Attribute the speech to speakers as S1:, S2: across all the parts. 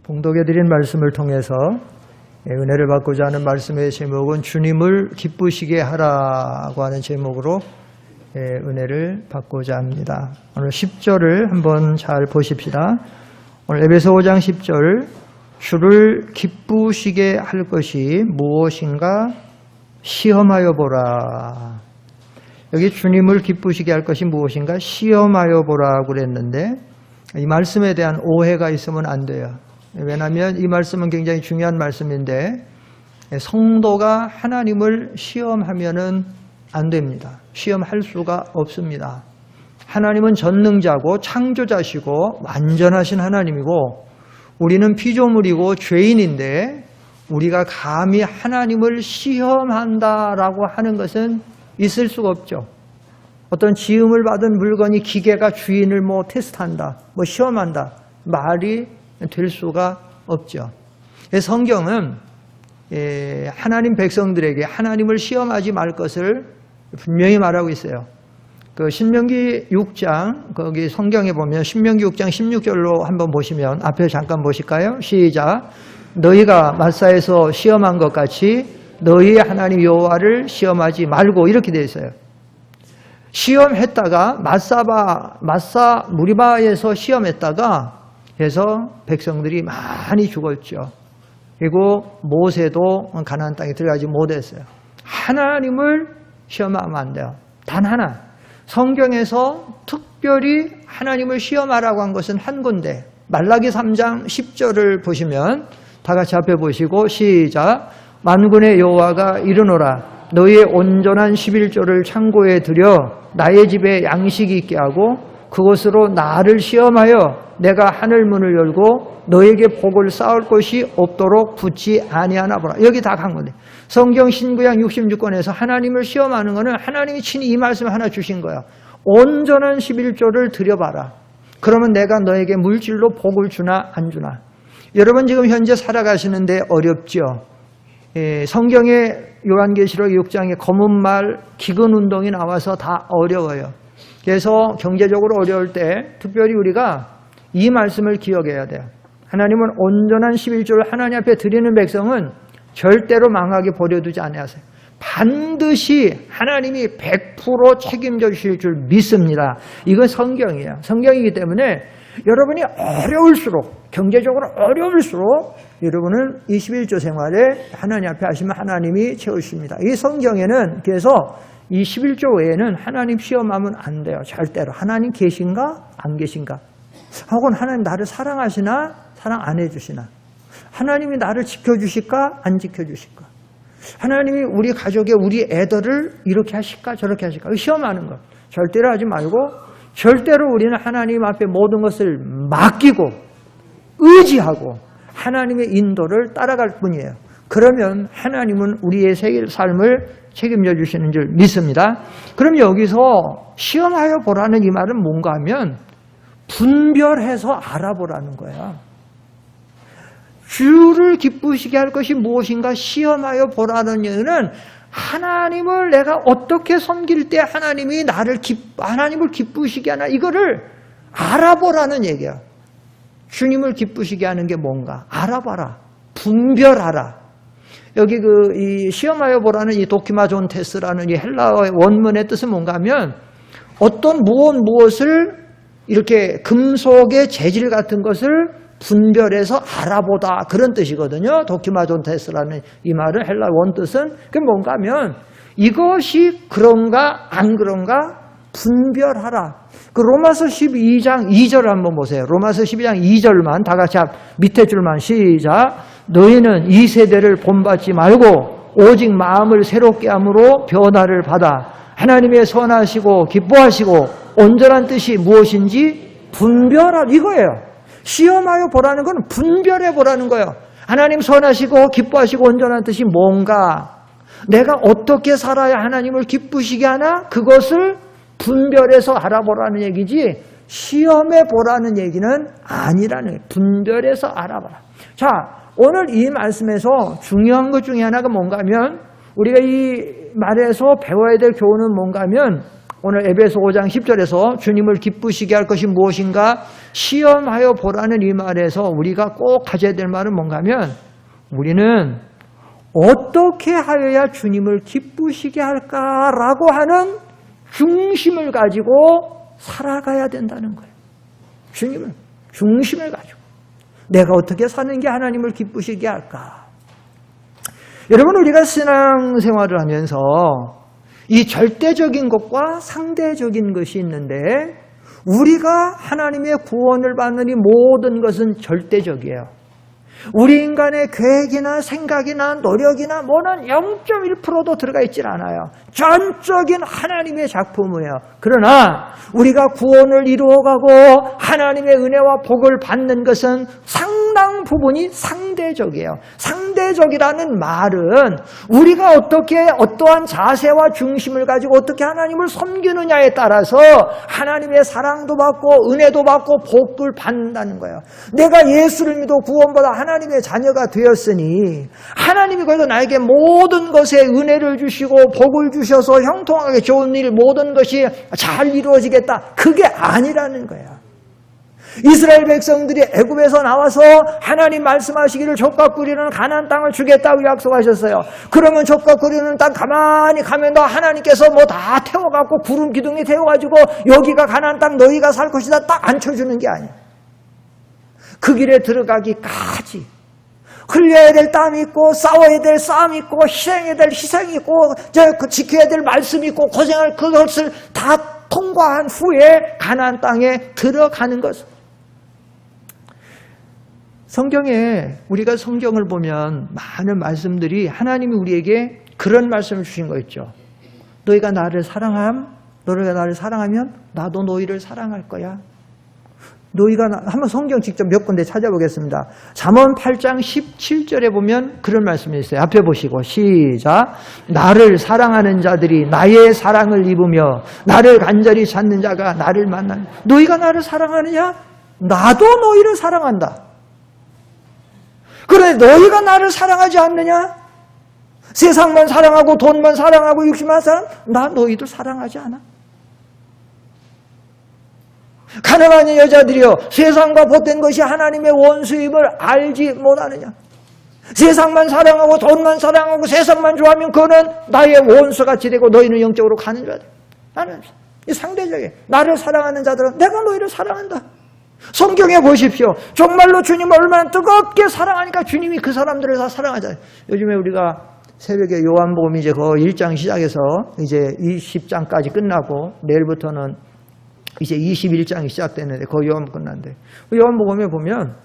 S1: 봉독해드린 말씀을 통해서 은혜를 받고자 하는 말씀의 제목은 주님을 기쁘시게 하라고 하는 제목으로 은혜를 받고자 합니다. 오늘 10절을 한번 잘 보십시다. 오늘 에베소 5장 10절, 주를 기쁘시게 할 것이 무엇인가 시험하여 보라. 여기 주님을 기쁘시게 할 것이 무엇인가 시험하여 보라고 그랬는데 이 말씀에 대한 오해가 있으면 안 돼요. 왜냐하면 이 말씀은 굉장히 중요한 말씀인데 성도가 하나님을 시험하면은 안 됩니다. 시험할 수가 없습니다. 하나님은 전능자고 창조자시고 완전하신 하나님이고 우리는 피조물이고 죄인인데 우리가 감히 하나님을 시험한다라고 하는 것은 있을 수가 없죠. 어떤 지음을 받은 물건이 기계가 주인을 테스트한다, 시험한다, 말이 될 수가 없죠. 성경은 하나님 백성들에게 하나님을 시험하지 말 것을 분명히 말하고 있어요. 그 신명기 6장, 거기 성경에 보면 신명기 6장 16절로 한번 보시면 앞에 잠깐 보실까요? 시작. 너희가 마사에서 시험한 것 같이 너희의 하나님 여호와를 시험하지 말고, 이렇게 되어 있어요. 시험했다가 무리바에서 시험했다가 해서 백성들이 많이 죽었죠. 그리고 모세도 가나안 땅에 들어가지 못했어요. 하나님을 시험하면 안 돼요. 단 하나. 성경에서 특별히 하나님을 시험하라고 한 것은 한 군데. 말라기 3장 10절을 보시면 다 같이 앞에 보시고 시작. 만군의 여호와가 이르노라. 너희의 온전한 11조를 창고에 들여 나의 집에 양식이 있게 하고 그것으로 나를 시험하여 내가 하늘 문을 열고 너에게 복을 쌓을 것이 없도록 붙지 아니하나 보라. 여기 다 간 건데 성경 신구약 66권에서 하나님을 시험하는 것은 하나님이 친히 이 말씀을 하나 주신 거야. 온전한 11조를 드려봐라. 그러면 내가 너에게 물질로 복을 주나 안 주나. 여러분 지금 현재 살아가시는데 어렵죠. 성경의 요한계시록 6장에 검은 말 기근운동이 나와서 다 어려워요. 그래서 경제적으로 어려울 때 특별히 우리가 이 말씀을 기억해야 돼요. 하나님은 온전한 11조를 하나님 앞에 드리는 백성은 절대로 망하게 버려두지 않으세요. 반드시 하나님이 100% 책임져 주실 줄 믿습니다. 이건 성경이에요. 성경이기 때문에 여러분이 어려울수록, 경제적으로 어려울수록 여러분은 이 11조 생활에 하나님 앞에 하시면 하나님이 채우십니다. 이 성경에는 그래서 이 11조 외에는 하나님 시험하면 안 돼요. 절대로. 하나님 계신가? 안 계신가? 혹은 하나님 나를 사랑하시나? 사랑 안 해주시나? 하나님이 나를 지켜주실까? 안 지켜주실까? 하나님이 우리 가족에 우리 애들을 이렇게 하실까? 저렇게 하실까? 시험하는 것 절대로 하지 말고 절대로 우리는 하나님 앞에 모든 것을 맡기고 의지하고 하나님의 인도를 따라갈 뿐이에요. 그러면 하나님은 우리의 삶을 책임져 주시는 줄 믿습니다. 그럼 여기서 시험하여 보라는 이 말은 뭔가 하면 분별해서 알아보라는 거야. 주를 기쁘시게 할 것이 무엇인가 시험하여 보라는 얘기는 하나님을 내가 어떻게 섬길 때 하나님을 기쁘시게 하나, 이거를 알아보라는 얘기야. 주님을 기쁘시게 하는 게 뭔가 알아봐라. 분별하라. 여기 이 시험하여 보라는 이 도키마존 테스라는 이 헬라어의 원문의 뜻은 뭔가 하면 어떤 무엇을 이렇게 금속의 재질 같은 것을 분별해서 알아보다, 그런 뜻이거든요. 도키마존 테스라는 이 말은 헬라 원뜻은 그게 뭔가 하면 이것이 그런가 안 그런가 분별하라. 그 로마서 12장 2절 한번 보세요. 로마서 12장 2절만 다 같이 밑에 줄만 시작. 너희는 이 세대를 본받지 말고 오직 마음을 새롭게 함으로 변화를 받아 하나님의 선하시고 기뻐하시고 온전한 뜻이 무엇인지 분별하라, 이거예요. 시험하여 보라는 건 분별해 보라는 거예요. 하나님 선하시고 기뻐하시고 온전한 뜻이 뭔가, 내가 어떻게 살아야 하나님을 기쁘시게 하나, 그것을 분별해서 알아보라는 얘기지 시험해 보라는 얘기는 아니라는 거예요. 분별해서 알아봐라. 자, 오늘 이 말씀에서 중요한 것 중에 하나가 뭔가 하면, 우리가 이 말에서 배워야 될 교훈은 뭔가 하면 오늘 에베소 5장 10절에서 주님을 기쁘시게 할 것이 무엇인가 시험하여 보라는 이 말에서 우리가 꼭 가져야 될 말은 뭔가 하면 우리는 어떻게 하여야 주님을 기쁘시게 할까라고 하는 중심을 가지고 살아가야 된다는 거예요. 중심을 가지고 내가 어떻게 사는 게 하나님을 기쁘시게 할까. 여러분, 우리가 신앙생활을 하면서 이 절대적인 것과 상대적인 것이 있는데 우리가 하나님의 구원을 받는 이 모든 것은 절대적이에요. 우리 인간의 계획이나 생각이나 노력이나 뭐는 0.1%도 들어가 있질 않아요. 전적인 하나님의 작품이에요. 그러나 우리가 구원을 이루어가고 하나님의 은혜와 복을 받는 것은 상당 부분이 상대적이에요. 상대적이라는 말은 우리가 어떻게 어떠한 자세와 중심을 가지고 어떻게 하나님을 섬기느냐에 따라서 하나님의 사랑도 받고 은혜도 받고 복을 받는다는 거예요. 내가 예수를 믿어 구원받아 하나님의 자녀가 되었으니 하나님이 그래도 나에게 모든 것에 은혜를 주시고 복을 주셔서 형통하게 좋은 일 모든 것이 잘 이루어지겠다. 그게 아니라는 거야. 이스라엘 백성들이 애굽에서 나와서 하나님 말씀하시기를 족과 꿀이는 가나안 땅을 주겠다고 약속하셨어요. 그러면 족과 꿀이는 땅 가만히 가면 너 하나님께서 뭐 다 태워갖고 구름 기둥에 태워가지고 여기가 가나안 땅 너희가 살 것이다 딱 앉혀주는 게 아니야. 그 길에 들어가기까지 흘려야 될 땀이 있고 싸워야 될 싸움이 있고 희생해야 될 희생이 있고 지켜야 될 말씀이 있고 고생할 그것을 다 통과한 후에 가나안 땅에 들어가는 것. 성경에 우리가 성경을 보면 많은 말씀들이 하나님이 우리에게 그런 말씀을 주신 거 있죠. 너희가 나를 사랑하면 나도 너희를 사랑할 거야. 한번 성경 직접 몇 군데 찾아보겠습니다. 잠언 8장 17절에 보면 그런 말씀이 있어요. 앞에 보시고 시작. 나를 사랑하는 자들이 나의 사랑을 입으며 나를 간절히 찾는 자가 나를 만나는. 너희가 나를 사랑하느냐? 나도 너희를 사랑한다. 그런데 너희가 나를 사랑하지 않느냐? 세상만 사랑하고 돈만 사랑하고 육신만 나 너희도 사랑하지 않아? 가난한 여자들이여 세상과 보탠 것이 하나님의 원수임을 알지 못하느냐. 세상만 사랑하고 돈만 사랑하고 세상만 좋아하면 그거는 나의 원수같이 되고 너희는 영적으로 가는 자들. 나는 상대적이에요. 나를 사랑하는 자들은 내가 너희를 사랑한다. 성경에 보십시오. 정말로 주님을 얼마나 뜨겁게 사랑하니까 주님이 그 사람들을 다 사랑하잖아요. 요즘에 우리가 새벽에 요한복음 이제 그 1장 시작해서 이제 20장까지 끝나고 내일부터는 이제 21장이 시작됐는데 거의 요한복음 끝났는데 요한복음에 보면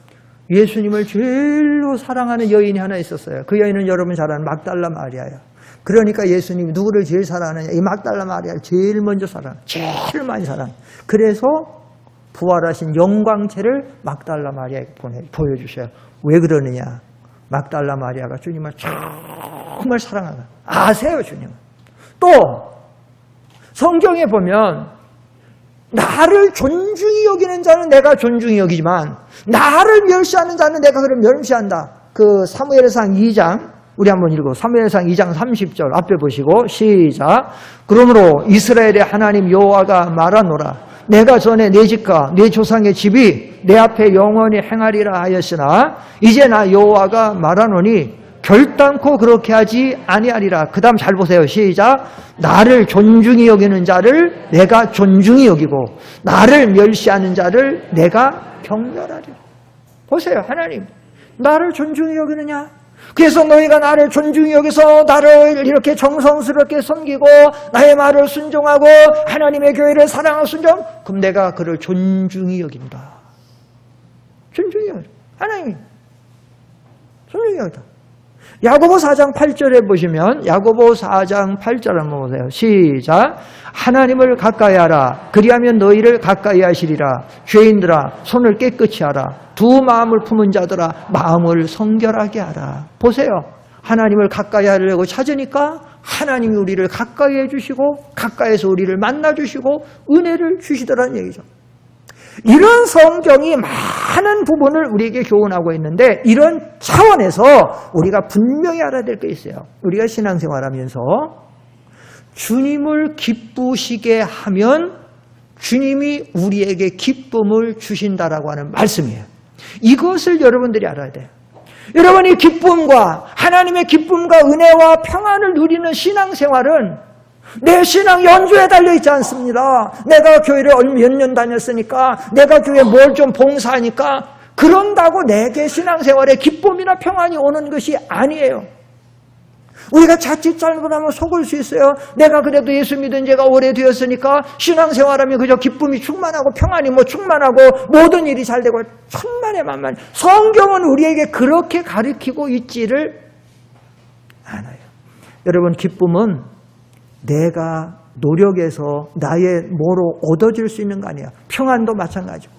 S1: 예수님을 제일로 사랑하는 여인이 하나 있었어요. 그 여인은 여러분 잘 아는 막달라 마리아예요. 그러니까 예수님이 누구를 제일 사랑하느냐? 이 막달라 마리아를 제일 먼저 사랑해요. 제일 많이 사랑해요. 그래서 부활하신 영광체를 막달라 마리아에게 보여주셔요. 왜 그러느냐? 막달라 마리아가 주님을 정말 사랑하다. 아세요, 주님은. 또 성경에 보면 나를 존중히 여기는 자는 내가 존중히 여기지만 나를 멸시하는 자는 내가 그를 멸시한다. 그 사무엘상 2장 우리 한번 읽어. 사무엘상 2장 30절 앞에 보시고 시작. 그러므로 이스라엘의 하나님 여호와가 말하노라. 내가 전에 내 집과 내 조상의 집이 내 앞에 영원히 행하리라 하였으나 이제 나 여호와가 말하노니 결단코 그렇게 하지 아니하리라. 그 다음 잘 보세요. 시작. 나를 존중히 여기는 자를 내가 존중히 여기고 나를 멸시하는 자를 내가 경멸하리라. 보세요. 하나님 나를 존중히 여기느냐? 그래서 너희가 나를 존중히 여기서 나를 이렇게 정성스럽게 섬기고 나의 말을 순종하고 하나님의 교회를 사랑하고 순종, 그럼 내가 그를 존중히 여긴다. 존중히 여긴다. 하나님 존중히 여긴다. 야고보 4장 8절에 보시면 야고보 4장 8절 한번 보세요. 시작. 하나님을 가까이 하라. 그리하면 너희를 가까이 하시리라. 죄인들아 손을 깨끗이 하라. 두 마음을 품은 자들아 마음을 성결하게 하라. 보세요. 하나님을 가까이 하려고 찾으니까 하나님이 우리를 가까이 해주시고 가까이에서 우리를 만나주시고 은혜를 주시더라는 얘기죠. 이런 성경이 많은 부분을 우리에게 교훈하고 있는데 이런 차원에서 우리가 분명히 알아야 될 게 있어요. 우리가 신앙생활하면서 주님을 기쁘시게 하면 주님이 우리에게 기쁨을 주신다라고 하는 말씀이에요. 이것을 여러분들이 알아야 돼요. 여러분이 기쁨과 하나님의 기쁨과 은혜와 평안을 누리는 신앙생활은 내 신앙 연주에 달려있지 않습니다. 내가 교회를 몇 년 다녔으니까, 내가 교회에 뭘 좀 봉사하니까 그런다고 내게 신앙생활에 기쁨이나 평안이 오는 것이 아니에요. 우리가 자칫 잘못하면 속을 수 있어요. 내가 그래도 예수 믿은 지가 오래되었으니까 신앙생활하면 그저 기쁨이 충만하고 평안이 충만하고 모든 일이 잘 되고 천만의 만만. 성경은 우리에게 그렇게 가르치고 있지를 않아요. 여러분, 기쁨은 내가 노력해서 나의 뭐로 얻어질 수 있는 거 아니에요. 평안도 마찬가지고.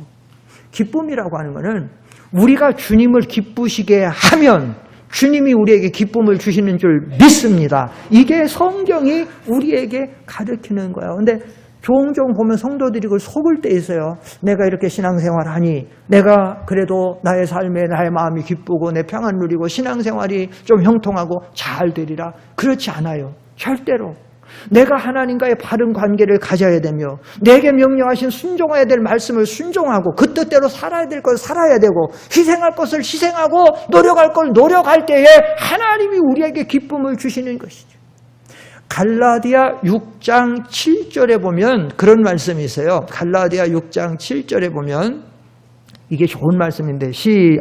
S1: 기쁨이라고 하는 거는 우리가 주님을 기쁘시게 하면 주님이 우리에게 기쁨을 주시는 줄 믿습니다. 이게 성경이 우리에게 가르치는 거예요. 근데 종종 보면 성도들이 그걸 속을 때 있어요. 내가 이렇게 신앙생활하니 내가 그래도 나의 삶에 나의 마음이 기쁘고 내 평안 누리고 신앙생활이 좀 형통하고 잘 되리라. 그렇지 않아요. 절대로. 내가 하나님과의 바른 관계를 가져야 되며 내게 명령하신 순종해야 될 말씀을 순종하고 그 뜻대로 살아야 될 걸 살아야 되고 희생할 것을 희생하고 노력할 걸 노력할 때에 하나님이 우리에게 기쁨을 주시는 것이죠. 갈라디아 6장 7절에 보면 그런 말씀이 있어요. 갈라디아 6장 7절에 보면 이게 좋은 말씀인데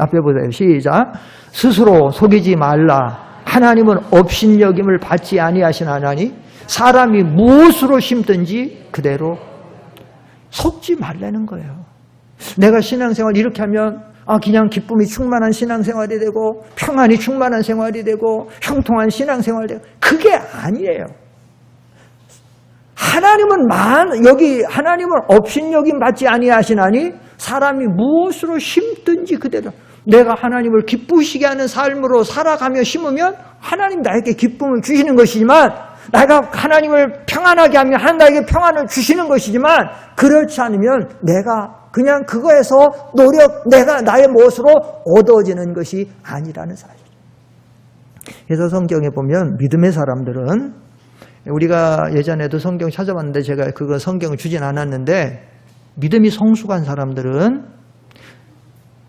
S1: 앞에 보세요. 시작. 스스로 속이지 말라. 하나님은 업신여김을 받지 아니하시나니 사람이 무엇으로 심든지 그대로 속지 말라는 거예요. 내가 신앙생활 이렇게 하면 그냥 기쁨이 충만한 신앙생활이 되고 평안이 충만한 생활이 되고 형통한 신앙생활이 되고 그게 아니에요. 하나님은 업신여김 받지 아니하시나니 사람이 무엇으로 심든지 그대로. 내가 하나님을 기쁘시게 하는 삶으로 살아가며 심으면 하나님 나에게 기쁨을 주시는 것이지만 내가 하나님을 평안하게 하면 하나님 나에게 평안을 주시는 것이지만 그렇지 않으면 내가 그냥 그거에서 내가 나의 무엇으로 얻어지는 것이 아니라는 사실. 그래서 성경에 보면 믿음의 사람들은 우리가 예전에도 성경 찾아봤는데 제가 그거 성경을 주진 않았는데 믿음이 성숙한 사람들은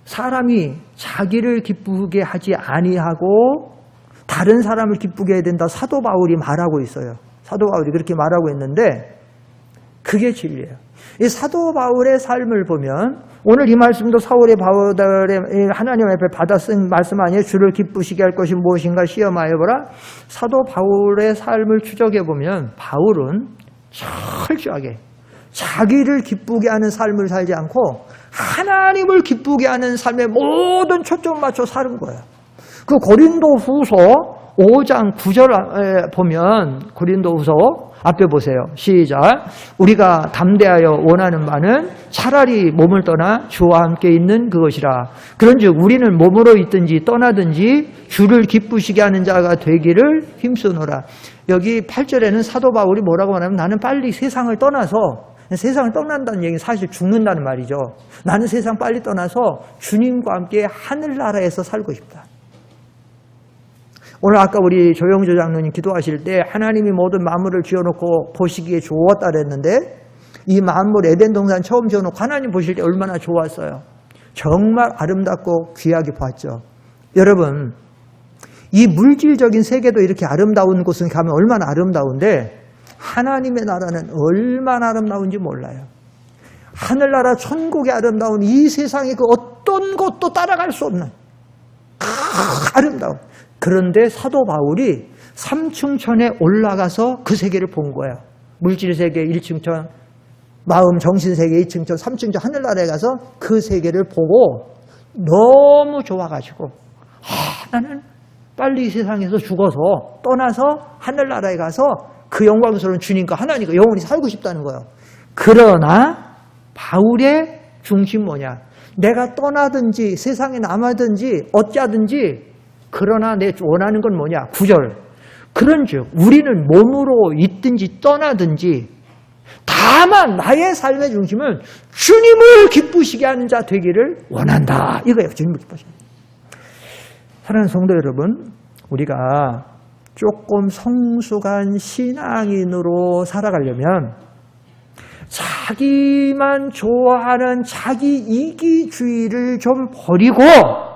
S1: 사람이 자기를 기쁘게 하지 아니하고 다른 사람을 기쁘게 해야 된다. 사도 바울이 말하고 있어요. 사도 바울이 그렇게 말하고 있는데 그게 진리예요. 이 사도 바울의 삶을 보면 오늘 이 말씀도 바울의 하나님 앞에 받아 쓴 말씀 아니에요. 주를 기쁘시게 할 것이 무엇인가 시험하여보라. 사도 바울의 삶을 추적해 보면 바울은 철저하게 자기를 기쁘게 하는 삶을 살지 않고 하나님을 기쁘게 하는 삶에 모든 초점 맞춰 사는 거예요. 그 고린도후서 5장 9절에 보면 고린도후서 앞에 보세요. 시작. 우리가 담대하여 원하는 바는 차라리 몸을 떠나 주와 함께 있는 그것이라. 그런즉 우리는 몸으로 있든지 떠나든지 주를 기쁘시게 하는 자가 되기를 힘쓰노라. 여기 8절에는 사도 바울이 뭐라고 하냐면 나는 빨리 세상을 떠나서 세상을 떠난다는 얘기는 사실 죽는다는 말이죠. 나는 세상 빨리 떠나서 주님과 함께 하늘나라에서 살고 싶다. 오늘 아까 우리 조영조 장로님 기도하실 때 하나님이 모든 만물을 지어놓고 보시기에 좋았다 그랬는데 이 만물 에덴 동산 처음 지어놓고 하나님 보실 때 얼마나 좋았어요. 정말 아름답고 귀하게 봤죠. 여러분, 이 물질적인 세계도 이렇게 아름다운 곳은 가면 얼마나 아름다운데 하나님의 나라는 얼마나 아름다운지 몰라요. 하늘나라 천국의 아름다운 이 세상의 그 어떤 것도 따라갈 수 없는 아름다움. 그런데 사도 바울이 3층천에 올라가서 그 세계를 본 거예요. 물질 세계 1층천, 마음 정신 세계 2층천, 3층천 하늘나라에 가서 그 세계를 보고 너무 좋아가지고 나는 빨리 이 세상에서 죽어서 떠나서 하늘나라에 가서 그 영광스러운 주님과 하나님과 영원히 살고 싶다는 거예요. 그러나 바울의 중심 뭐냐? 내가 떠나든지 세상에 남아든지 어쩌든지 그러나 내 원하는 건 뭐냐? 9절. 그런즉 우리는 몸으로 있든지 떠나든지 다만 나의 삶의 중심은 주님을 기쁘시게 하는 자 되기를 원한다. 이거예요. 주님을 기쁘시게. 사랑하는 성도 여러분, 우리가 조금 성숙한 신앙인으로 살아가려면 자기만 좋아하는 자기 이기주의를 좀 버리고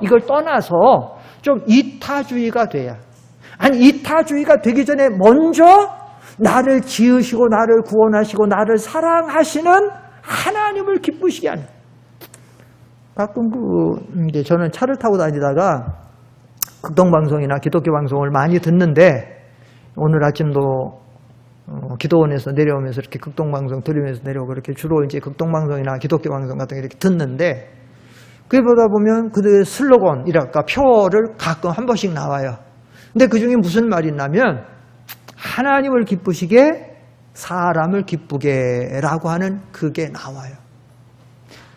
S1: 이걸 떠나서 좀 이타주의가 돼야. 아니, 이타주의가 되기 전에 먼저 나를 지으시고 나를 구원하시고 나를 사랑하시는 하나님을 기쁘시게 하는. 가끔 이제 저는 차를 타고 다니다가 극동방송이나 기독교 방송을 많이 듣는데 오늘 아침도 기도원에서 내려오면서 이렇게 극동방송 들으면서 내려오고 이렇게 주로 이제 극동방송이나 기독교 방송 같은 거 이렇게 듣는데 그게 보다 보면 그들의 슬로건이랄까 표를 가끔 한 번씩 나와요. 근데 그 중에 무슨 말이 있냐면 하나님을 기쁘시게 사람을 기쁘게 라고 하는 그게 나와요.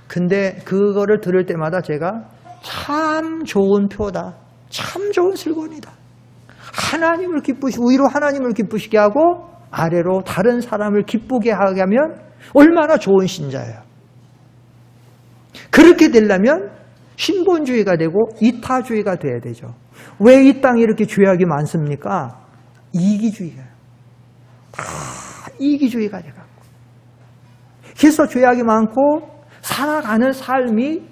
S1: 근데 그거를 들을 때마다 제가 참 좋은 표다. 참 좋은 슬로건이다. 하나님을 기쁘시고 위로 하나님을 기쁘시게 하고 아래로 다른 사람을 기쁘게 하게 하면 얼마나 좋은 신자예요. 그렇게 되려면 신본주의가 되고 이타주의가 돼야 되죠. 왜 이 땅에 이렇게 죄악이 많습니까? 이기주의예요. 다 이기주의가 돼갖고. 그래서 죄악이 많고 살아가는 삶이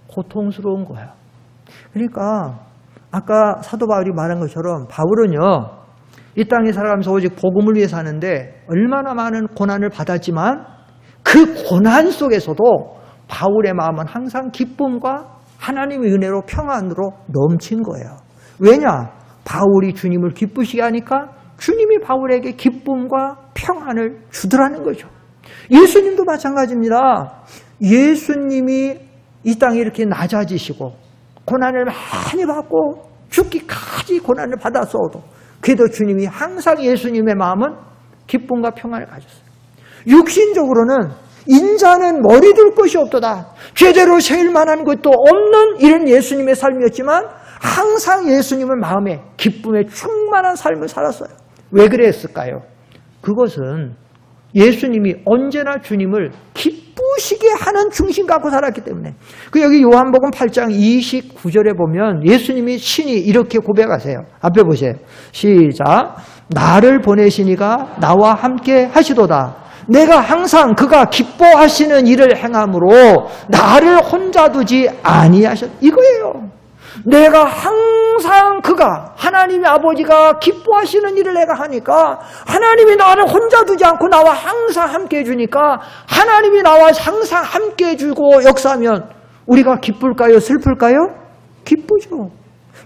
S1: 고통스러운 거예요. 그러니까 아까 사도 바울이 말한 것처럼 바울은요. 이 땅에 살아가면서 오직 복음을 위해 사는데 얼마나 많은 고난을 받았지만 그 고난 속에서도 바울의 마음은 항상 기쁨과 하나님의 은혜로 평안으로 넘친 거예요. 왜냐? 바울이 주님을 기쁘시게 하니까 주님이 바울에게 기쁨과 평안을 주더라는 거죠. 예수님도 마찬가지입니다. 예수님이 이 땅에 이렇게 낮아지시고 고난을 많이 받고 죽기까지 고난을 받았어도 그래도 주님이 항상 예수님의 마음은 기쁨과 평안을 가졌어요. 육신적으로는 인자는 머리 둘 것이 없도다. 제대로 세일 만한 것도 없는 이런 예수님의 삶이었지만 항상 예수님의 마음에 기쁨에 충만한 삶을 살았어요. 왜 그랬을까요? 그것은 예수님이 언제나 주님을 기쁘시게 하는 중심 갖고 살았기 때문에. 여기 요한복음 8장 29절에 보면 예수님이 친히 이렇게 고백하세요. 앞에 보세요. 시작. 나를 보내시니가 나와 함께 하시도다. 내가 항상 그가 기뻐하시는 일을 행함으로 나를 혼자 두지 아니하셨. 이거예요. 내가 항상 그가 하나님의 아버지가 기뻐하시는 일을 내가 하니까 하나님이 나를 혼자 두지 않고 나와 항상 함께 해주니까 하나님이 나와 항상 함께 해주고 역사하면 우리가 기쁠까요? 슬플까요? 기쁘죠.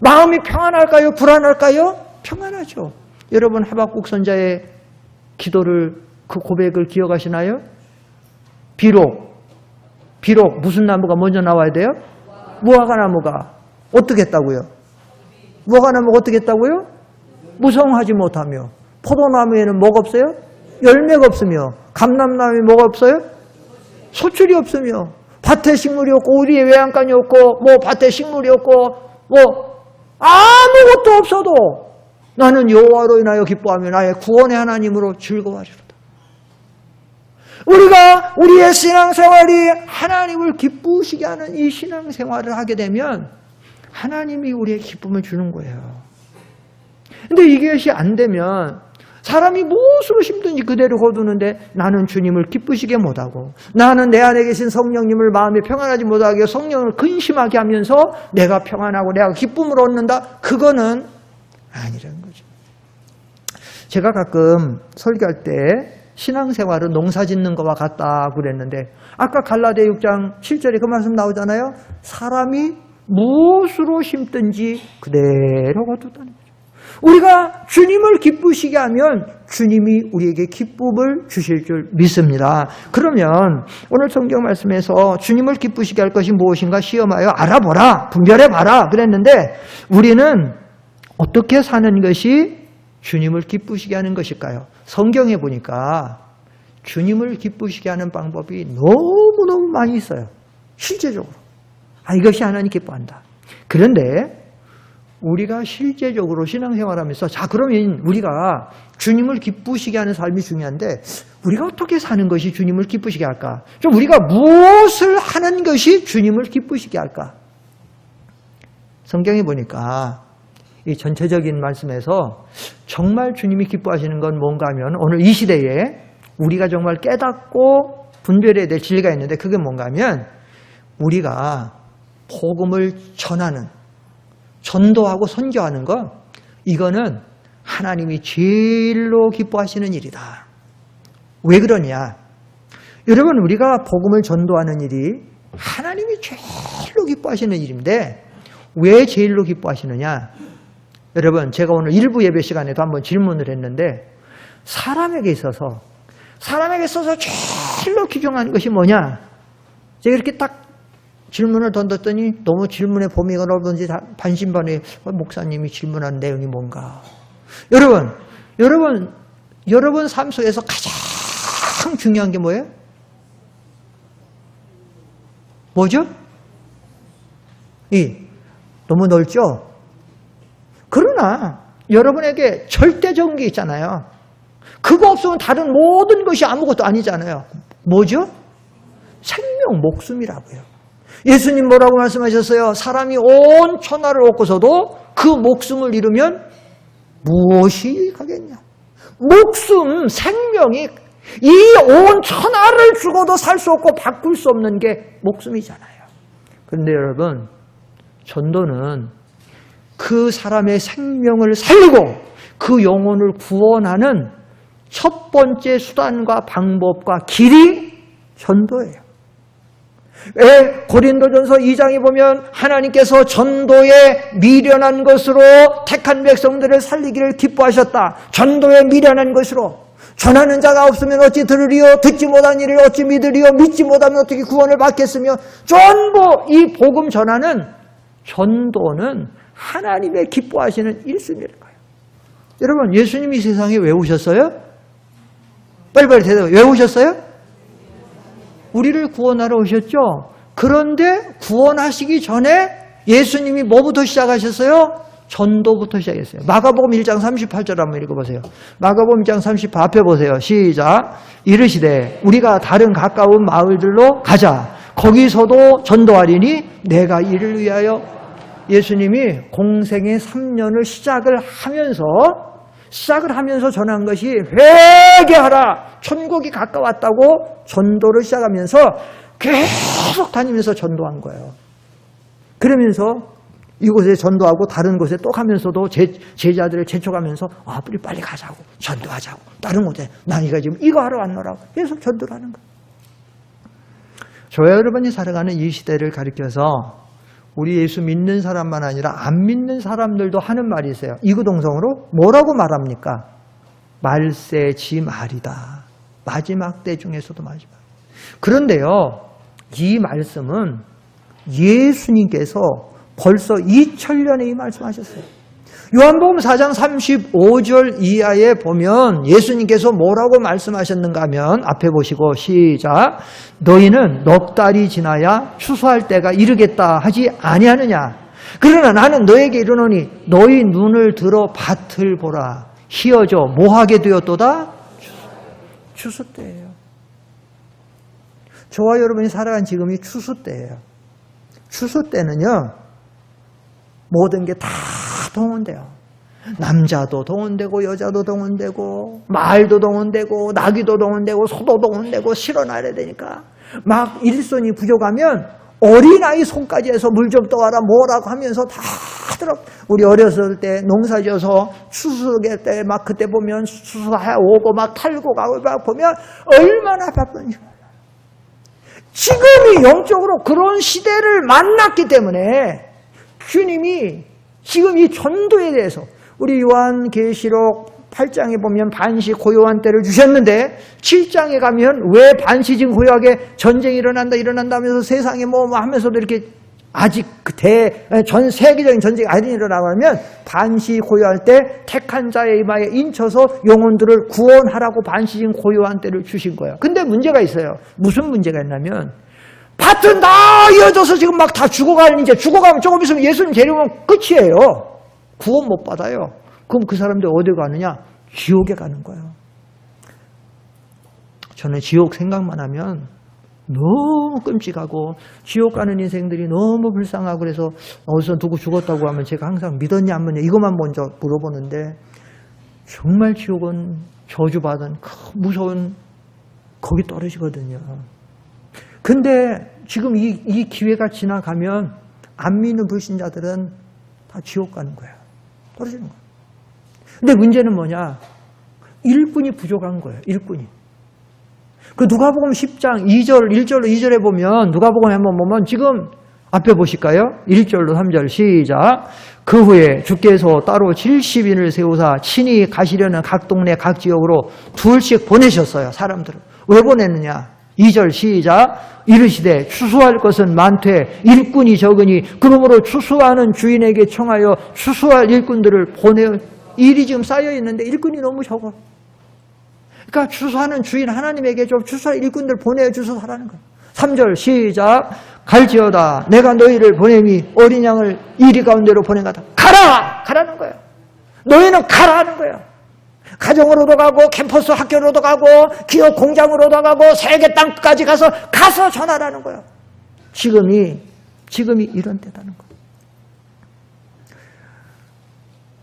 S1: 마음이 평안할까요? 불안할까요? 평안하죠. 여러분 하박국 선자의 기도를 그 고백을 기억하시나요? 비록 무슨 나무가 먼저 나와야 돼요? 무화과 나무가 어떻게 했다고요? 무화과 나무가 어떻게 했다고요? 무성하지 못하며. 포도나무에는 뭐가 없어요? 열매가 없으며. 감람나무에 뭐가 없어요? 소출이 없으며. 밭에 식물이 없고 우리의 외양간이 없고 뭐 밭에 식물이 없고 뭐 아무것도 없어도 나는 여호와로 인하여 기뻐하며 나의 구원의 하나님으로 즐거워하리로다. 우리가 우리의 신앙생활이 하나님을 기쁘시게 하는 이 신앙생활을 하게 되면 하나님이 우리의 기쁨을 주는 거예요. 근데 이것이 안 되면 사람이 무엇으로 힘든지 그대로 거두는데 나는 주님을 기쁘시게 못하고 나는 내 안에 계신 성령님을 마음에 평안하지 못하게 성령을 근심하게 하면서 내가 평안하고 내가 기쁨을 얻는다. 그거는 아니라는 거죠. 제가 가끔 설교할 때 신앙생활은 농사 짓는 것과 같다고 그랬는데 아까 갈라디아 6장 7절에 그 말씀 나오잖아요. 사람이 무엇으로 심든지 그대로 거두다는 거죠. 우리가 주님을 기쁘시게 하면 주님이 우리에게 기쁨을 주실 줄 믿습니다. 그러면 오늘 성경 말씀에서 주님을 기쁘시게 할 것이 무엇인가 시험하여 알아보라, 분별해봐라 그랬는데 우리는 어떻게 사는 것이 주님을 기쁘시게 하는 것일까요? 성경에 보니까 주님을 기쁘시게 하는 방법이 너무너무 많이 있어요. 실제적으로. 이것이 하나님 기뻐한다. 그런데 우리가 실제적으로 신앙생활하면서 그러면 우리가 주님을 기쁘시게 하는 삶이 중요한데 우리가 어떻게 사는 것이 주님을 기쁘시게 할까? 좀 우리가 무엇을 하는 것이 주님을 기쁘시게 할까? 성경에 보니까 이 전체적인 말씀에서 정말 주님이 기뻐하시는 건 뭔가 하면 오늘 이 시대에 우리가 정말 깨닫고 분별해야 될 진리가 있는데 그게 뭔가 하면 우리가 복음을 전하는, 전도하고 선교하는 것, 이거는 하나님이 제일로 기뻐하시는 일이다. 왜 그러냐? 여러분, 우리가 복음을 전도하는 일이 하나님이 제일로 기뻐하시는 일인데 왜 제일로 기뻐하시느냐? 여러분, 제가 오늘 일부 예배 시간에도 한번 질문을 했는데 사람에게 있어서 제일로 귀중한 것이 뭐냐? 제가 이렇게 딱 질문을 던졌더니 너무 질문에 범위가 넓은지 반신반의 목사님이 질문한 내용이 뭔가. 여러분 삶 속에서 가장 중요한 게 뭐예요? 뭐죠? 너무 넓죠? 그러나 여러분에게 절대적인 게 있잖아요. 그거 없으면 다른 모든 것이 아무것도 아니잖아요. 뭐죠? 생명, 목숨이라고요. 예수님 뭐라고 말씀하셨어요? 사람이 온 천하를 얻고서도 그 목숨을 잃으면 무엇이 가겠냐? 목숨, 생명이 이 온 천하를 죽어도 살 수 없고 바꿀 수 없는 게 목숨이잖아요. 그런데 여러분, 전도는 그 사람의 생명을 살리고 그 영혼을 구원하는 첫 번째 수단과 방법과 길이 전도예요. 왜 고린도전서 2장에 보면 하나님께서 전도에 미련한 것으로 택한 백성들을 살리기를 기뻐하셨다. 전도에 미련한 것으로. 전하는 자가 없으면 어찌 들으리요? 듣지 못한 일을 어찌 믿으리요? 믿지 못하면 어떻게 구원을 받겠으며. 전부 이 복음 전하는 전도는 하나님의 기뻐하시는 일순위라는 거예요. 여러분, 예수님이 세상에 왜 오셨어요? 빨리빨리 대답해. 왜 오셨어요? 우리를 구원하러 오셨죠? 그런데 구원하시기 전에 예수님이 뭐부터 시작하셨어요? 전도부터 시작했어요. 마가복음 1장 38절 한번 읽어보세요. 마가복음 1장 38 앞에 보세요. 시작. 이르시되 우리가 다른 가까운 마을들로 가자. 거기서도 전도하리니 내가 이를 위하여. 예수님이 공생의 3년을 시작을 하면서 전한 것이 회개하라. 천국이 가까웠다고 전도를 시작하면서 계속 다니면서 전도한 거예요. 그러면서 이곳에 전도하고 다른 곳에 또 가면서도 제자들을 재촉하면서 우리 빨리 가자고, 전도하자고, 다른 곳에 나니가 지금 이거 하러 왔노라고 계속 전도를 하는 거예요. 저와 여러분이 살아가는 이 시대를 가리켜서 우리 예수 믿는 사람만 아니라 안 믿는 사람들도 하는 말이 있어요. 이구동성으로 뭐라고 말합니까? 말세지 말이다. 마지막 때 중에서도 마지막. 그런데요, 이 말씀은 예수님께서 벌써 2000년에 이 말씀하셨어요. 요한복음 4장 35절 이하에 보면 예수님께서 뭐라고 말씀하셨는가 하면 앞에 보시고 시작. 너희는 넉 달이 지나야 추수할 때가 이르겠다 하지 아니하느냐. 그러나 나는 너에게 이르노니 너희 눈을 들어 밭을 보라. 희어져 뭐하게 되었도다? 추수 때예요. 저와 여러분이 살아간 지금이 추수 때예요. 추수 때는요, 모든 게 다 동원돼요. 남자도 동원되고 여자도 동원되고 말도 동원되고 나귀도 동원되고 소도 동원되고 실어놔야 되니까 막 일손이 부족하면 어린아이 손까지 해서 물 좀 떠와라 뭐라고 하면서 다 들어. 우리 어렸을 때 농사지어서 추수할 때 막 그때 보면 추수하고 막 탈고 가고 막 보면 얼마나 바쁜지. 지금이 영적으로 그런 시대를 만났기 때문에 주님이 지금 이 전도에 대해서 우리 요한계시록 8장에 보면 반시 고요한 때를 주셨는데 7장에 가면 왜 반시 지금 고요하게 전쟁이 일어난다 하면서 세상에 뭐 하면서도 이렇게 아직 전 세계적인 전쟁이 안 일어나고 하면 반시 고요할 때 택한 자의 이마에 인쳐서 영혼들을 구원하라고 반시 지금 고요한 때를 주신 거예요. 근데 문제가 있어요. 무슨 문제가 있냐면 밭은 다 이어져서 지금 막 다 죽어가면 조금 있으면 예수님 데려오면 끝이에요. 구원 못 받아요. 그럼 그 사람들 어디 가느냐? 지옥에 가는 거예요. 저는 지옥 생각만 하면 너무 끔찍하고 지옥 가는 인생들이 너무 불쌍하고 그래서 어디서 누구 죽었다고 하면 제가 항상 믿었냐 안 믿었냐 이것만 먼저 물어보는데 정말 지옥은 저주받은 무서운 거기 떨어지거든요. 근데 지금 이 기회가 지나가면 안 믿는 불신자들은 다 지옥 가는 거예요. 떨어지는 거예요. 근데 문제는 뭐냐? 일꾼이 부족한 거예요. 일꾼이. 그 누가복음 10장 2절 1절로 2절에 보면 누가복음 한번 보면 지금 앞에 보실까요? 1절로 3절 시작. 그 후에 주께서 따로 70인을 세우사 친히 가시려는 각 동네 각 지역으로 둘씩 보내셨어요. 사람들을. 왜 보냈느냐? 2절 시작. 이르시되 추수할 것은 많되 일꾼이 적으니 그러므로 추수하는 주인에게 청하여 추수할 일꾼들을 보내어. 일이 지금 쌓여 있는데 일꾼이 너무 적어. 그러니까 추수하는 주인 하나님에게 좀 추수할 일꾼들 보내주셔서 하라는 거예요. 3절 시작. 갈지어다 내가 너희를 보내니 어린 양을 이리 가운데로 보내가다. 가라! 가라는 거예요. 너희는 가라는 거예요. 가정으로도 가고 캠퍼스 학교로도 가고 기업 공장으로도 가고 세계 땅까지 가서 전하라는 거예요. 지금이 이런 때다는 거예요.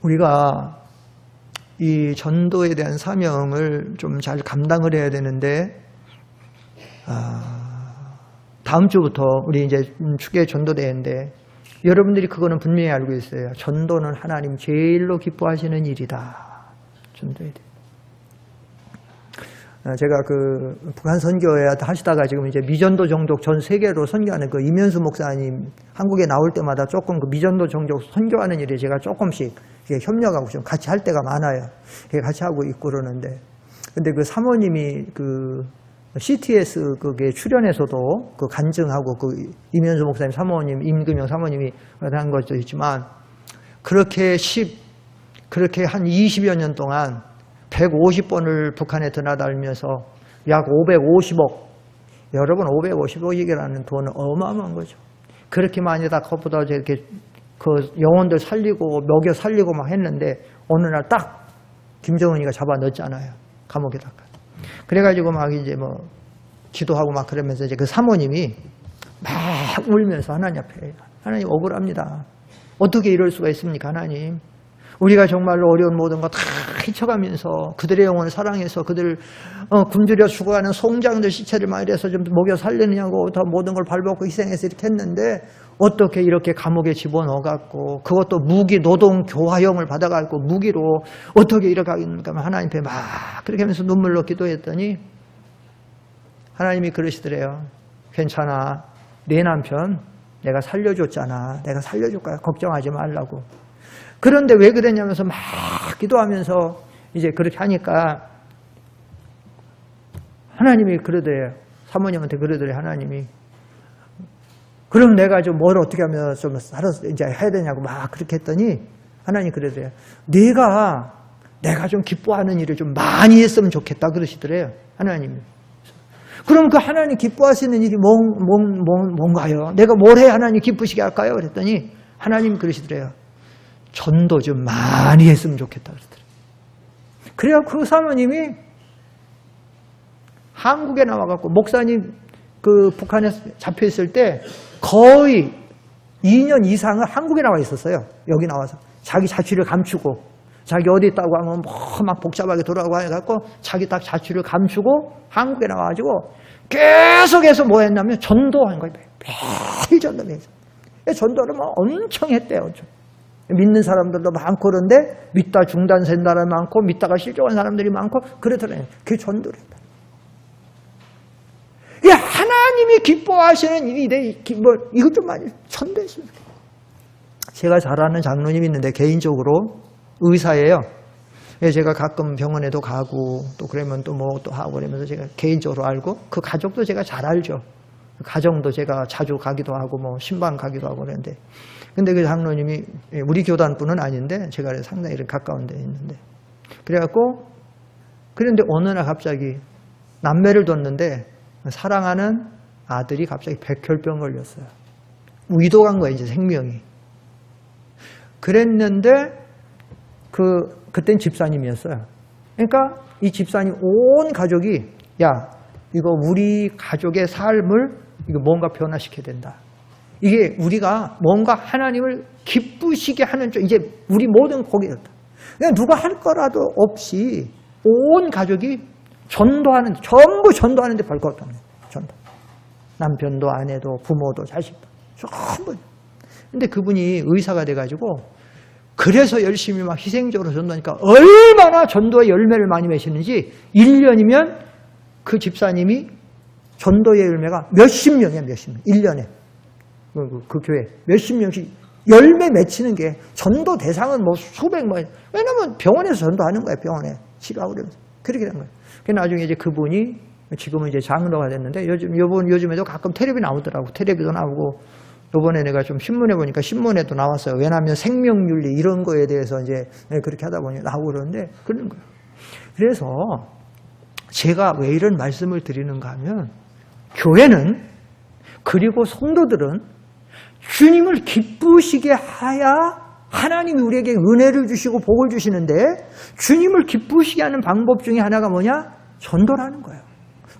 S1: 우리가 이 전도에 대한 사명을 좀 잘 감당을 해야 되는데 다음 주부터 우리 이제 축계 전도대회인데 여러분들이 그거는 분명히 알고 있어요. 전도는 하나님 제일로 기뻐하시는 일이다. 전도에 대해. 제가 그 북한 선교회 하시다가 지금 이제 미전도 종족 전 세계로 선교하는 그 이면수 목사님 한국에 나올 때마다 조금 그 미전도 종족 선교하는 일에 제가 조금씩 협력하고 좀 같이 할 때가 많아요. 같이 하고 있고 그러는데 근데 그 사모님이 그 CTS 그게 출연해서도 그 간증하고 그 이면수 목사님 사모님 임금영 사모님이 한 것도 있지만 그렇게 한 20여 년 동안 150번을 북한에 드나들면서 약 550억, 여러분 550억이라는 돈은 어마어마한 거죠. 그렇게 많이 다 그것보다 이렇게 그 영혼들 살리고 먹여 살리고 막 했는데 어느 날 딱 김정은이가 잡아 넣었잖아요. 감옥에다가. 그래가지고 막 이제 뭐 기도하고 막 그러면서 이제 그 사모님이 막 울면서 하나님 앞에 하나님 억울합니다. 어떻게 이럴 수가 있습니까, 하나님? 우리가 정말로 어려운 모든 거 다 헤쳐가면서 그들의 영혼을 사랑해서 그들 굶주려 죽어가는 송장들 시체를 말해서 좀 먹여 살리느냐고 더 모든 걸 발벗고 희생해서 이렇게 했는데 어떻게 이렇게 감옥에 집어넣어갖고 그것도 무기 노동 교화형을 받아갖고 무기로 어떻게 이렇게 하겠는가 하나님 앞에 막 그렇게 하면서 눈물로 기도했더니 하나님이 그러시더래요. 괜찮아. 내 남편 내가 살려줬잖아. 내가 살려줄 거야. 걱정하지 말라고. 그런데 왜 그랬냐면서 막 기도하면서 이제 그렇게 하니까 하나님이 그러더래요. 사모님한테 그러더래요. 하나님이. 그럼 내가 좀 뭘 어떻게 하면 좀 살아서 이제 해야 되냐고 막 그렇게 했더니 하나님이 그러더래요. 내가 좀 기뻐하는 일을 좀 많이 했으면 좋겠다 그러시더래요. 하나님이. 그럼 그 하나님 기뻐하시는 일이 뭔가요? 내가 뭘 해야 하나님 기쁘시게 할까요? 그랬더니 하나님이 그러시더래요. 전도 좀 많이 했으면 좋겠다 그러더래요. 그래야 그 사모님이 한국에 나와갖고 목사님 그 북한에 잡혀 있을 때 거의 2년 이상을 한국에 나와 있었어요. 여기 나와서 자기 자취를 감추고 자기 어디 있다고 하면 막 복잡하게 돌아가고 해갖고 자기 딱 자취를 감추고 한국에 나와가지고 계속해서 뭐 했냐면 전도한 거예요. 매일 전도해서. 전도를 뭐 엄청 했대요. 믿는 사람들도 많고 그런데 믿다 중단된 사람이 많고 믿다가 실종한 사람들이 많고 그러더라고요. 그게 전도를 했다. 이게 하나님이 기뻐하시는 일이 이것 좀 많이 전도했어요. 제가 잘 아는 장로님이 있는데 개인적으로 의사예요. 제가 가끔 병원에도 가고 또 그러면 또 뭐 또 하고 그러면서 제가 개인적으로 알고 그 가족도 제가 잘 알죠. 가정도 제가 자주 가기도 하고 뭐 신방 가기도 하고 그랬는데 근데 그 장로님이 우리 교단 분은 아닌데 제가 상당히 가까운 데 있는데 그래갖고 그런데 어느 날 갑자기 남매를 뒀는데 사랑하는 아들이 갑자기 백혈병 걸렸어요. 위독한 거예요, 이제 생명이. 그랬는데 그땐 집사님이었어요. 그러니까 이 집사님 온 가족이 야 이거 우리 가족의 삶을 이거 뭔가 변화시켜야 된다. 이게 우리가 뭔가 하나님을 기쁘시게 하는 쪽, 이제 우리 모든 거기였다. 그냥 누가 할 거라도 없이 온 가족이 전도하는, 전부 전도하는데 별 것 없는 전도. 남편도 아내도 부모도 자식도 전부. 근데 그분이 의사가 돼가지고 그래서 열심히 막 희생적으로 전도하니까 얼마나 전도의 열매를 많이 맺히는지 1년이면 그 집사님이 전도의 열매가 몇십 명이야, 몇십 명. 1년에. 그 교회 몇십 명씩 열매 맺히는 게 전도 대상은 뭐 수백 명. 왜냐면 병원에서 전도하는 거야, 병원에. 치료하고 그러면서. 그렇게 된 거예요. 그 나중에 이제 그분이 지금은 이제 장로가 됐는데 요즘에도 가끔 텔레비 나오더라고. 텔레비도 나오고. 요번에 내가 좀 신문에 보니까 신문에도 나왔어요. 왜냐하면 생명윤리 이런 거에 대해서 이제 그렇게 하다 보니 나오고 그러는데 그런 거예요. 그래서 제가 왜 이런 말씀을 드리는가 하면 교회는 그리고 성도들은 주님을 기쁘시게 하야 하나님이 우리에게 은혜를 주시고 복을 주시는데 주님을 기쁘시게 하는 방법 중에 하나가 뭐냐? 전도라는 거예요.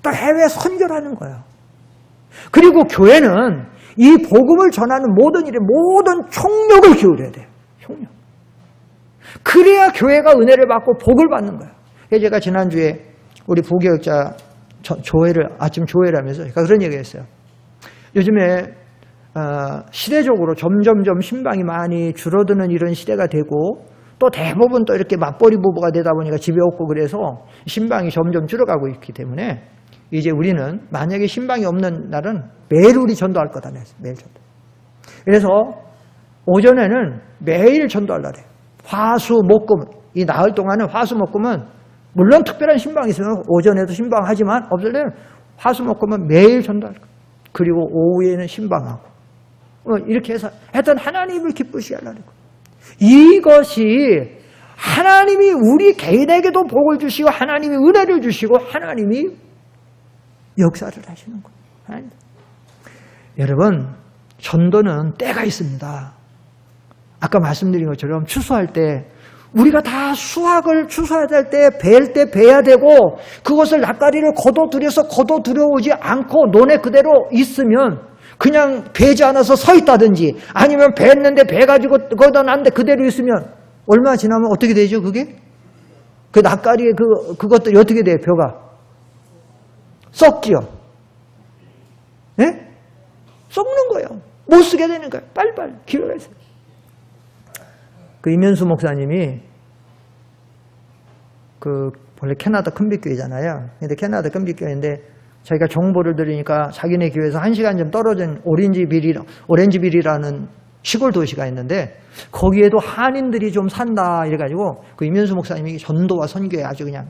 S1: 또 해외 선교라는 거예요. 그리고 교회는 이 복음을 전하는 모든 일에 모든 총력을 기울여야 돼요. 총력. 그래야 교회가 은혜를 받고 복을 받는 거예요. 그래서 제가 지난주에 우리 부교육자 아침 조회를 하면서 제가 그런 얘기를 했어요. 요즘에 시대적으로 점점점 신방이 많이 줄어드는 이런 시대가 되고 또 대부분 또 이렇게 맞벌이 부부가 되다 보니까 집에 없고 그래서 신방이 점점 줄어가고 있기 때문에 이제 우리는 만약에 신방이 없는 날은 매일 우리 전도할 거다. 매일 전도. 그래서 오전에는 매일 전도하려고 해요. 화수, 목금. 이 나흘 동안은 화수, 목금은 물론 특별한 신방이 있으면 오전에도 신방하지만 없을 때는 화수, 목금은 매일 전도할 거예요. 그리고 오후에는 신방하고. 이렇게 해서 하여튼 하나님을 기쁘시게 하려고 해요. 이것이 하나님이 우리 개인에게도 복을 주시고 하나님이 은혜를 주시고 하나님이 역사를 하시는 거예요. 여러분, 전도는 때가 있습니다. 아까 말씀드린 것처럼 추수할 때 우리가 다 수확을 추수해야 될 때 벨 때 베야 되고 그것을 낯가리를 거둬들여오지 않고 논에 그대로 있으면 그냥 베지 않아서 서 있다든지 아니면 뱄는데 베가지고 걷어놨는데 그대로 있으면 얼마 지나면 어떻게 되죠, 그게? 그 낯가리에 그것들이 어떻게 돼요, 벼가? 썩지요. 예? 썩는 거예요. 못 쓰게 되는 거예요. 빨리빨리 기회가 있어요. 그 이면수 목사님이 원래 캐나다 큰빛교회잖아요. 근데 캐나다 큰빛교회인데 자기가 정보를 들으니까 자기네 교회에서 1시간 좀 떨어진 오렌지빌이라는 시골 도시가 있는데 거기에도 한인들이 좀 산다 이래가지고 그 이면수 목사님이 전도와 선교에 아주 그냥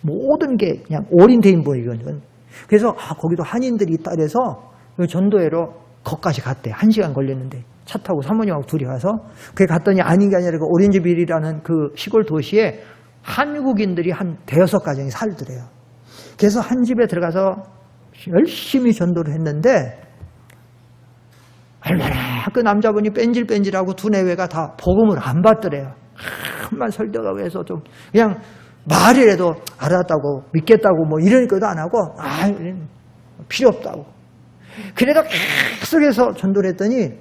S1: 모든 게 그냥 올인된 분이거든요. 그래서 거기도 한인들이 있다 그래서 전도회로 거기까지 갔대. 1시간 걸렸는데 차 타고 사모님하고 둘이 가서 그게 갔더니 아닌 게 아니라 그 오렌지빌이라는 그 시골 도시에 한국인들이 한 5가정이 살더래요. 그래서 한 집에 들어가서 열심히 전도를 했는데 얼마나 그 남자분이 뺀질뺀질하고 두뇌회가 다 복음을 안 받더래요. 한번 설득하고 해서 좀 그냥 말이라도 알았다고 믿겠다고 뭐 이런 것도 안 하고 필요 없다고. 그래도 계속해서 전도를 했더니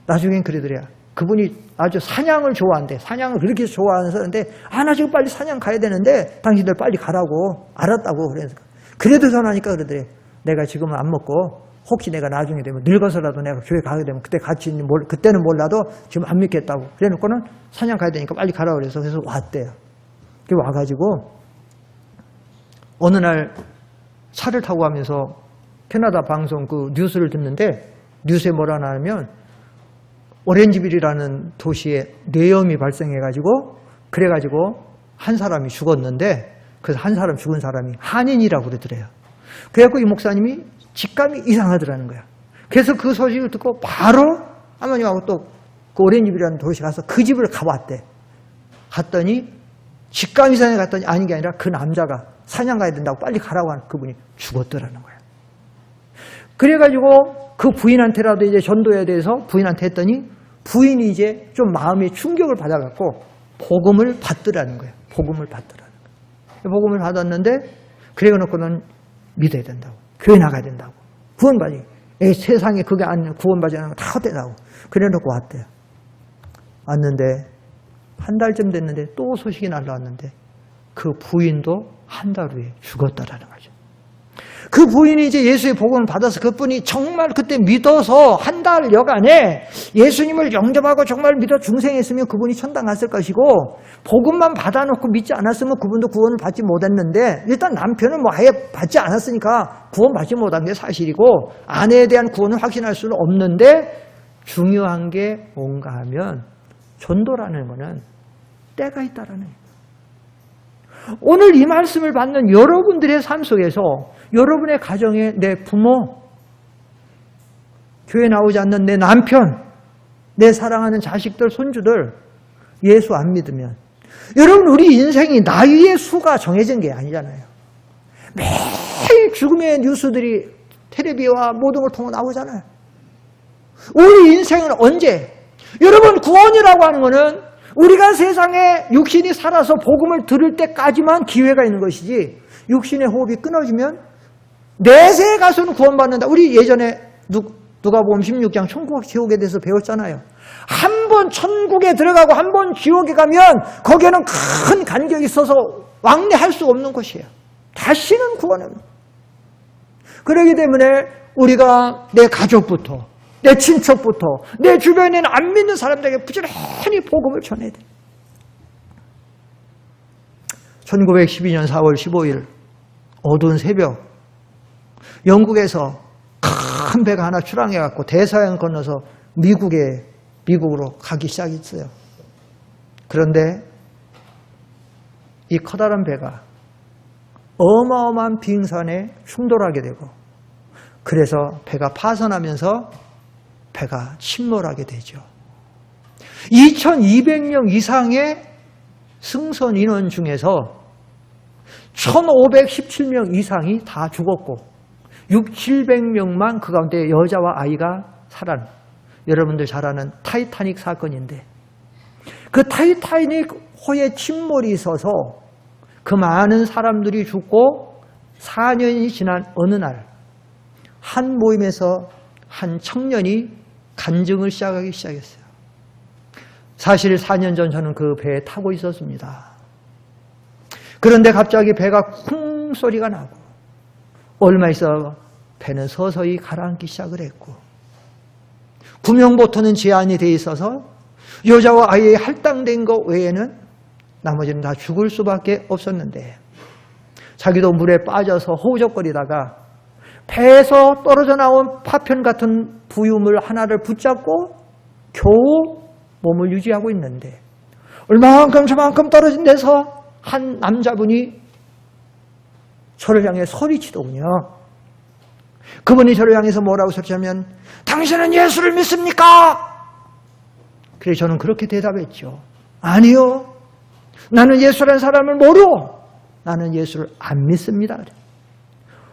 S1: 나중엔 그러더래요. 그분이 아주 사냥을 좋아한대. 사냥을 그렇게 좋아하는 사람인데 나 지금 빨리 사냥 가야 되는데 당신들 빨리 가라고. 알았다고. 그래서 그래도 전화하니까 그러더래. 내가 지금은 안 먹고 혹시 내가 나중에 되면 늙어서라도 내가 교회 가게 되면 그때 같이 그때는 몰라도 지금 안 믿겠다고. 그래 놓고는 사냥 가야 되니까 빨리 가라고 그래서 왔대요. 그래 와가지고 어느 날 차를 타고 가면서 캐나다 방송 그 뉴스를 듣는데 뉴스에 뭐라 나오면 오렌지빌이라는 도시에 뇌염이 발생해가지고 그래가지고 한 사람이 죽었는데 그래서 한 사람 죽은 사람이 한인이라고 그러더래요. 그래갖고 이 목사님이 직감이 이상하더라는 거야. 그래서 그 소식을 듣고 바로 아버님하고 또 그 오렌지빌이라는 도시 가서 그 집을 가봤대. 갔더니 직감 이상해 갔더니 아닌 게 아니라 그 남자가 사냥 가야 된다고 빨리 가라고 하는 그분이 죽었더라는 거야. 그래가지고 그 부인한테라도 이제 전도에 대해서 부인한테 했더니 부인이 이제 좀 마음의 충격을 받아갖고 복음을 받더라는 거예요. 복음을 받더라는 거예요. 복음을 받았는데 그래 놓고는 믿어야 된다고. 교회 나가야 된다고. 구원받이. 세상에 그게 아니면 구원받지 않으면 다 헛되다고. 그래놓고 왔대요. 왔는데 한 달쯤 됐는데 또 소식이 날라왔는데 그 부인도 한 달 후에 죽었다라는 거죠. 그 부인이 이제 예수의 복음을 받아서 그분이 정말 그때 믿어서 한 달 여간에 예수님을 영접하고 정말 믿어 중생했으면 그분이 천당 갔을 것이고, 복음만 받아놓고 믿지 않았으면 그분도 구원을 받지 못했는데, 일단 남편은 뭐 아예 받지 않았으니까 구원 받지 못한 게 사실이고 아내에 대한 구원을 확신할 수는 없는데, 중요한 게 뭔가 하면 전도라는 거는 때가 있다라는 거예요. 오늘 이 말씀을 받는 여러분들의 삶 속에서 여러분의 가정에 내 부모, 교회 나오지 않는 내 남편, 내 사랑하는 자식들, 손주들 예수 안 믿으면, 여러분 우리 인생이 나이의 수가 정해진 게 아니잖아요. 매일 죽음의 뉴스들이 텔레비와 모든 걸 통해 나오잖아요. 우리 인생은 언제? 여러분 구원이라고 하는 거는 우리가 세상에 육신이 살아서 복음을 들을 때까지만 기회가 있는 것이지, 육신의 호흡이 끊어지면 내세에 가서는 구원받는다. 우리 예전에 누가복음 16장 천국 지옥에 대해서 배웠잖아요. 한 번 천국에 들어가고 한 번 지옥에 가면 거기에는 큰 간격이 있어서 왕래할 수 없는 곳이에요. 다시는 구원은. 그렇기 때문에 우리가 내 가족부터, 내 친척부터, 내 주변에 있는 안 믿는 사람들에게 부지런히 복음을 전해야 돼. 1912년 4월 15일 어두운 새벽, 영국에서 큰 배가 하나 출항해갖고 대서양 건너서 미국으로 가기 시작했어요. 그런데 이 커다란 배가 어마어마한 빙산에 충돌하게 되고, 그래서 배가 파손하면서 배가 침몰하게 되죠. 2200명 이상의 승선 인원 중에서 1517명 이상이 다 죽었고 600~700명만 그 가운데 여자와 아이가 살아난, 여러분들 잘 아는 타이타닉 사건인데, 그 타이타닉 호에 침몰이 있어서 그 많은 사람들이 죽고 4년이 지난 어느 날 한 모임에서 한 청년이 간증을 시작하기 시작했어요. 사실 4년 전 저는 그 배에 타고 있었습니다. 그런데 갑자기 배가 쿵 소리가 나고 얼마 있어 배는 서서히 가라앉기 시작을 했고, 구명보트는 제한이 돼 있어서 여자와 아이의 할당된 것 외에는 나머지는 다 죽을 수밖에 없었는데, 자기도 물에 빠져서 허우적거리다가 배에서 떨어져 나온 파편 같은 부유물 하나를 붙잡고 겨우 몸을 유지하고 있는데, 얼마만큼 저만큼 떨어진 데서 한 남자분이 저를 향해 소리치더군요. 그분이 저를 향해서 뭐라고 소리치냐면, 당신은 예수를 믿습니까? 그래서 저는 그렇게 대답했죠. 아니요, 나는 예수라는 사람을 모르고 나는 예수를 안 믿습니다.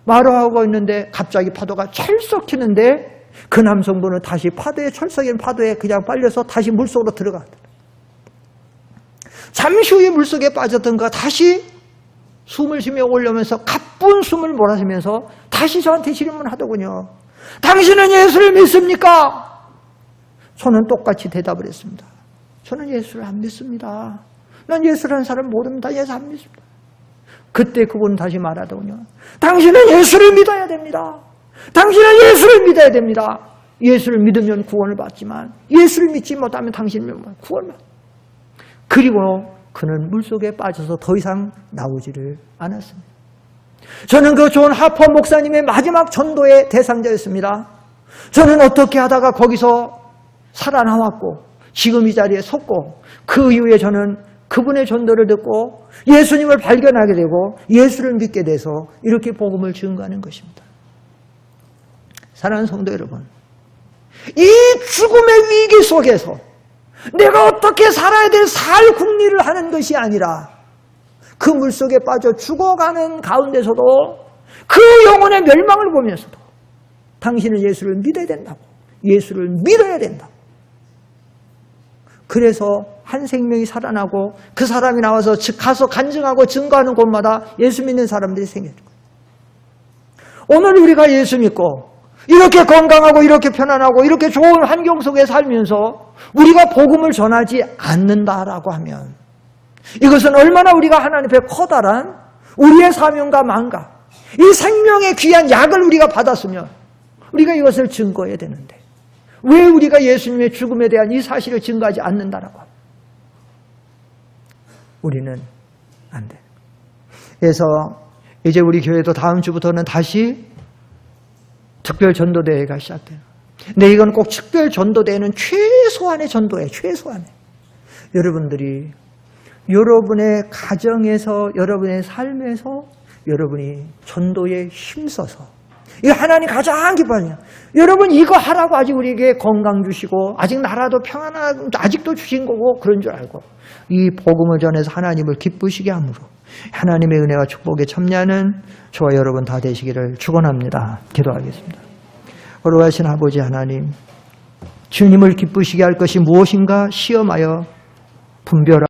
S1: 말을 하고 있는데 갑자기 파도가 철썩 치는데, 그 남성분은 다시 파도에, 철썩이는 파도에 그냥 빨려서 다시 물속으로 들어갔다. 잠시 후에 물속에 빠졌던 그가 다시 숨을 쉬며 올려오면서 가쁜 숨을 몰아쉬면서 다시 저한테 질문하더군요. 당신은 예수를 믿습니까? 저는 똑같이 대답을 했습니다. 저는 예수를 안 믿습니다. 난 예수라는 사람 모릅니다. 예수 안 믿습니다. 그때 그분은 다시 말하더군요. 당신은 예수를 믿어야 됩니다. 당신은 예수를 믿어야 됩니다. 예수를 믿으면 구원을 받지만 예수를 믿지 못하면 당신은 구원을 받습니다. 그리고 그는 물속에 빠져서 더 이상 나오지를 않았습니다. 저는 그 존 하퍼 목사님의 마지막 전도의 대상자였습니다. 저는 어떻게 하다가 거기서 살아나왔고 지금 이 자리에 섰고, 그 이후에 저는 그분의 전도를 듣고 예수님을 발견하게 되고 예수를 믿게 돼서 이렇게 복음을 증거하는 것입니다. 사랑하는 성도 여러분, 이 죽음의 위기 속에서 내가 어떻게 살아야 될 살 궁리를 하는 것이 아니라, 그 물속에 빠져 죽어가는 가운데서도 그 영혼의 멸망을 보면서도 당신은 예수를 믿어야 된다고, 예수를 믿어야 된다고. 그래서 한 생명이 살아나고 그 사람이 나와서 가서 간증하고 증거하는 곳마다 예수 믿는 사람들이 생겨요. 오늘 우리가 예수 믿고 이렇게 건강하고 이렇게 편안하고 이렇게 좋은 환경 속에 살면서 우리가 복음을 전하지 않는다라고 하면 이것은 얼마나 우리가 하나님 앞에 커다란 우리의 사명과 망가, 이 생명의 귀한 약을 우리가 받았으면 우리가 이것을 증거해야 되는데 왜 우리가 예수님의 죽음에 대한 이 사실을 증거하지 않는다라고 합니다. 우리는 안 돼. 그래서 이제 우리 교회도 다음 주부터는 다시 특별 전도대회가 시작돼요. 근데 이건 꼭 특별 전도대회는 최소한의 전도예요. 최소한의. 여러분들이 여러분의 가정에서 여러분의 삶에서 여러분이 전도에 힘써서 이 하나님 가장 기뻐하냐. 여러분 이거 하라고 아직 우리에게 건강 주시고 아직 나라도 평안한 아직도 주신 거고 그런 줄 알고 이 복음을 전해서 하나님을 기쁘시게 함으로 하나님의 은혜와 축복에 참여하는 저와 여러분 다 되시기를 축원합니다. 기도하겠습니다. 거룩하신 아버지 하나님, 주님을 기쁘시게 할 것이 무엇인가 시험하여 분별하고